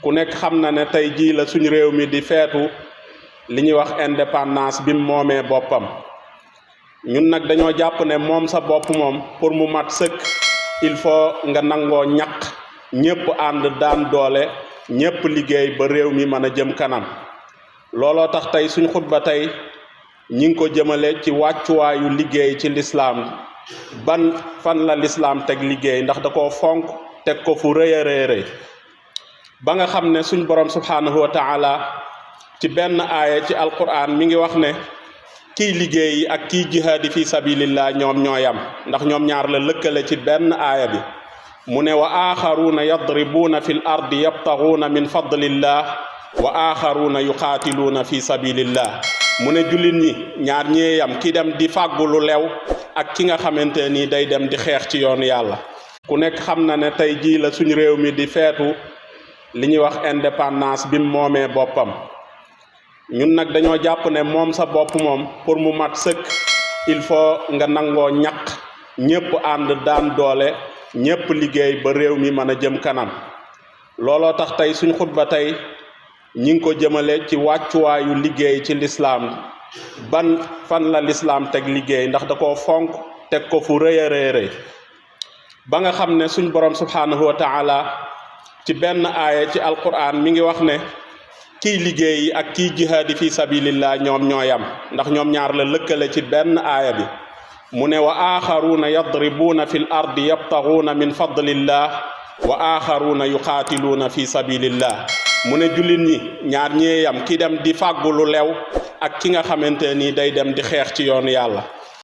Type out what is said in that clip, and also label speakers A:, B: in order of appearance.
A: ku nekk xam na ne tey jii la suñu réew mi di feetu li ñuy wax indépendance bi mu moomee boppam. ñun nag dañoo jàpp ne moom sa bopp moom pour mu mat sëkk il faut nga nangoo ñaq ñépp ànd daan doole ñépp liggéey ba réew mi mën a jëm kanam. looloo tax tey suñ xutba tey ñi ngi ko jëmale ci wàccuwaayu liggéey ci lislaam fan la lislaam teg liggéey ndax da koo fonk teg ko fu rëy a rëy ba nga xam ne suñ borom subhanahu wa taala ci benn aaya ci alquran mi ngi wax ne kiy liggéey ak kiy jihaadi fi sabilillah ñoom ñooyam ndax ñoom ñaar la lëkkale ci benn aaya bi mu ne wa axaruuna yadribuuna fi l ardi yabtaguuna min fadlillah wa axaruuna yuqaatiluuna fi sabilillah mu ne jullit ñi ñaar ñeeyam ki dem di fàggu lu lew ak ki nga xamante ni day dem di xeex ci yoonu yàlla. ku nekk xam na ne tey jii la suñu réew mi di feetu li ñuy wax indépendance bi mu moomee boppam. ñun nag dañoo jàpp ne moom sa bopp moom pour mu mat sëkk il faut nga nangoo ñaq ñépp ànd daan doole ñépp liggéey ba réew mi mën a jëm kanam. looloo tax tey suñ xutba tey ñi ngi ko jëmale ci wàccuwaayu liggéey ci lislaam fan la lislaam teg liggéey ndax da koo fonk teg ko fu rëy a rëy ba nga xam ne suñ borom subhanahu wa taala ci benn aaya ci alquran mi ngi wax ne kiy liggéey ak kiy jihaadi fi sabilillah ñoom ñooyam ndax ñoom ñaar la lëkkale ci benn aaya bi mu ne wa axaruuna yadribuuna fi l ardi yabtaguuna min fadlillah wa axaruuna yuqaatiluuna fi sabilillah mu ne jullit ñi ñaar ñeeyam ki dem di fàggu lu lew ak ki nga xamante ni day dem di xeex ci yoonu yàlla.